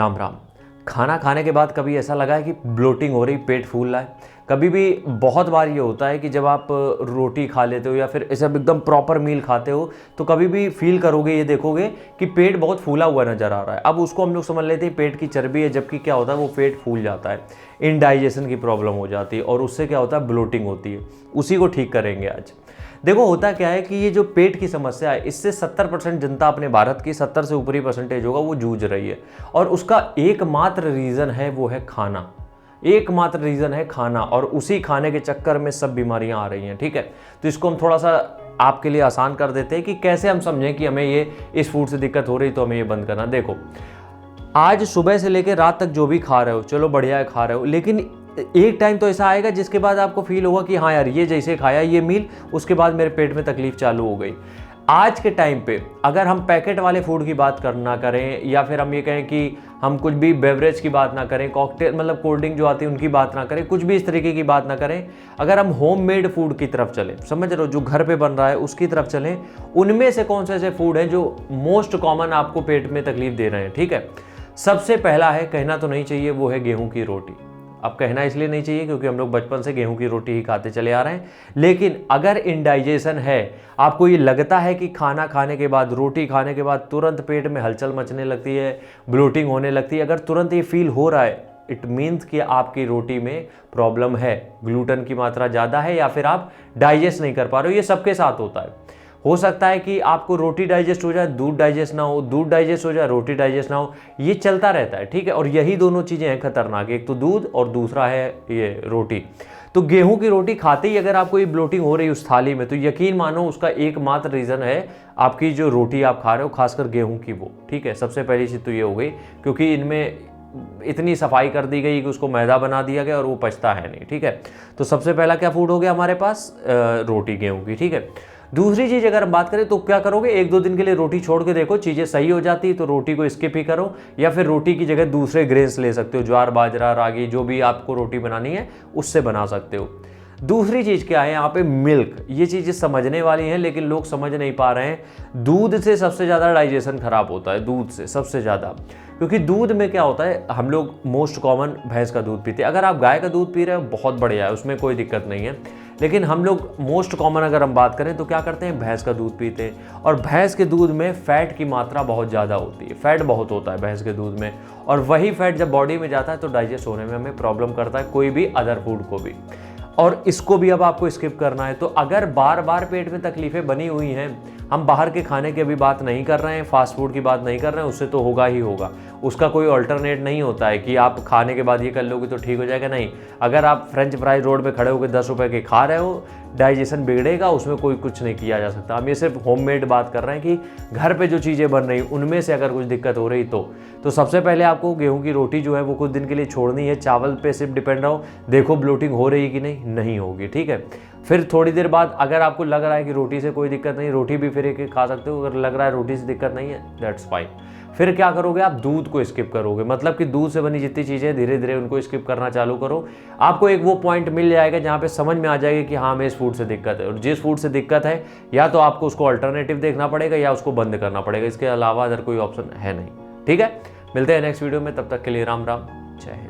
राम राम। खाना खाने के बाद कभी ऐसा लगा है कि ब्लोटिंग हो रही, पेट फूल रहा है? कभी भी बहुत बार ये होता है कि जब आप रोटी खा लेते हो या फिर ऐसा एकदम प्रॉपर मील खाते हो तो कभी भी फील करोगे, ये देखोगे कि पेट बहुत फूला हुआ नज़र आ रहा है। अब उसको हम लोग समझ लेते हैं पेट की चर्बी है, जबकि क्या होता है वो पेट फूल जाता है, इनडाइजेशन की प्रॉब्लम हो जाती है और उससे क्या होता है ब्लोटिंग होती है। उसी को ठीक करेंगे आज। देखो होता क्या है कि ये जो पेट की समस्या है, इससे 70% जनता अपने भारत की 70 से ऊपरी परसेंटेज होगा वो जूझ रही है और उसका एकमात्र रीज़न है वो है खाना। एकमात्र रीज़न है खाना और उसी खाने के चक्कर में सब बीमारियां आ रही हैं। ठीक है, तो इसको हम थोड़ा सा आपके लिए आसान कर देते हैं कि कैसे हम समझें कि हमें ये इस फूड से दिक्कत हो रही तो हमें ये बंद करना। देखो, आज सुबह से लेकर रात तक जो भी खा रहे हो, चलो बढ़िया है खा रहे हो, लेकिन एक टाइम तो ऐसा आएगा जिसके बाद आपको फील होगा कि हाँ यार, ये जैसे खाया ये मील, उसके बाद मेरे पेट में तकलीफ चालू हो गई। आज के टाइम पे अगर हम पैकेट वाले फूड की बात ना करें या फिर हम ये कहें कि हम कुछ भी बेवरेज की बात ना करें, कॉकटेल मतलब कोल्ड ड्रिंक जो आती है उनकी बात ना करें, कुछ भी इस तरीके की बात ना करें, अगर हम होम मेड फूड की तरफ चलें, समझ रहे हो, जो घर पे बन रहा है उसकी तरफ चलें, उनमें से कौन से ऐसे फूड हैं जो मोस्ट कॉमन आपको पेट में तकलीफ दे रहे हैं। ठीक है, सबसे पहला है, कहना तो नहीं चाहिए, वो है गेहूं की रोटी। अब कहना इसलिए नहीं चाहिए क्योंकि हम लोग बचपन से गेहूं की रोटी ही खाते चले आ रहे हैं, लेकिन अगर इंडाइजेशन है, आपको ये लगता है कि खाना खाने के बाद, रोटी खाने के बाद तुरंत पेट में हलचल मचने लगती है, ब्लोटिंग होने लगती है, अगर तुरंत ये फील हो रहा है, इट मीन्स कि आपकी रोटी में प्रॉब्लम है, ग्लूटेन की मात्रा ज़्यादा है या फिर आप डाइजेस्ट नहीं कर पा रहे हो। ये सबके साथ होता है। हो सकता है कि आपको रोटी डाइजेस्ट हो जाए, दूध डाइजेस्ट ना हो, दूध डाइजेस्ट हो जाए, रोटी डाइजेस्ट ना हो, ये चलता रहता है। ठीक है, और यही दोनों चीज़ें हैं खतरनाक, एक तो दूध और दूसरा है ये रोटी। तो गेहूं की रोटी खाते ही अगर आपको ये ब्लोटिंग हो रही है उस थाली में, तो यकीन मानो उसका एकमात्र रीज़न है आपकी जो रोटी आप खा रहे हो, खासकर गेहूं की वो। ठीक है, सबसे पहली चीज़ तो ये हो गई, क्योंकि इनमें इतनी सफाई कर दी गई कि उसको मैदा बना दिया गया और वो पचता है नहीं। ठीक है, तो सबसे पहला क्या फूड हो गया हमारे पास, रोटी गेहूं की। ठीक है, दूसरी चीज़ अगर हम बात करें तो क्या करोगे, एक दो दिन के लिए रोटी छोड़ के देखो, चीज़ें सही हो जाती तो रोटी को स्किप ही करो, या फिर रोटी की जगह दूसरे ग्रेन्स ले सकते हो, ज्वार बाजरा रागी, जो भी आपको रोटी बनानी है उससे बना सकते हो। दूसरी चीज़ क्या है यहाँ पे, मिल्क। ये चीज़ें समझने वाली हैं लेकिन लोग समझ नहीं पा रहे हैं। दूध से सबसे ज़्यादा डाइजेशन खराब होता है, दूध से सबसे ज़्यादा, क्योंकि दूध में क्या होता है, हम लोग मोस्ट कॉमन भैंस का दूध पीते हैं। अगर आप गाय का दूध पी रहे हो बहुत बढ़िया है, उसमें कोई दिक्कत नहीं है, लेकिन हम लोग मोस्ट कॉमन अगर हम बात करें तो क्या करते हैं, भैंस का दूध पीते हैं। और भैंस के दूध में फैट की मात्रा बहुत ज़्यादा होती है, फैट बहुत होता है भैंस के दूध में, और वही फैट जब बॉडी में जाता है तो डाइजेस्ट होने में हमें प्रॉब्लम करता है, कोई भी अदर फूड को भी, और इसको भी अब आपको स्किप करना है। तो अगर बार बार पेट में तकलीफें बनी हुई हैं, हम बाहर के खाने की अभी बात नहीं कर रहे हैं, फास्ट फूड की बात नहीं कर रहे हैं, उससे तो होगा ही होगा, उसका कोई अल्टरनेट नहीं होता है कि आप खाने के बाद ये कर लोगे तो ठीक हो जाएगा। नहीं, अगर आप फ्रेंच फ्राइज रोड पे खड़े होकर 10 रुपए के खा रहे हो, डाइजेशन बिगड़ेगा, उसमें कोई कुछ नहीं किया जा सकता। हम ये सिर्फ होममेड बात कर रहे हैं कि घर पे जो चीज़ें बन रही उनमें से अगर कुछ दिक्कत हो रही तो सबसे पहले आपको गेहूं की रोटी जो है वो कुछ दिन के लिए छोड़नी है, चावल पे सिर्फ डिपेंड रहो, देखो ब्लोटिंग हो रही है कि नहीं होगी। ठीक है, फिर थोड़ी देर बाद अगर आपको लग रहा है कि रोटी से कोई दिक्कत नहीं, रोटी भी फिर एक खा सकते हो, अगर लग रहा है रोटी से दिक्कत नहीं है, दैट्स फाइन। फिर क्या करोगे, आप दूध को स्किप करोगे, मतलब कि दूध से बनी जितनी चीज़ें धीरे धीरे उनको स्किप करना चालू करो। आपको एक वो पॉइंट मिल जाएगा जहाँ पे समझ में आ जाएगा कि हाँ हमें इस फूड से दिक्कत है, और जिस फूड से दिक्कत है या तो आपको उसको अल्टरनेटिव देखना पड़ेगा या उसको बंद करना पड़ेगा, इसके अलावा अदर कोई ऑप्शन है नहीं। ठीक है, मिलते हैं नेक्स्ट वीडियो में, तब तक के लिए राम राम, जय हिंद।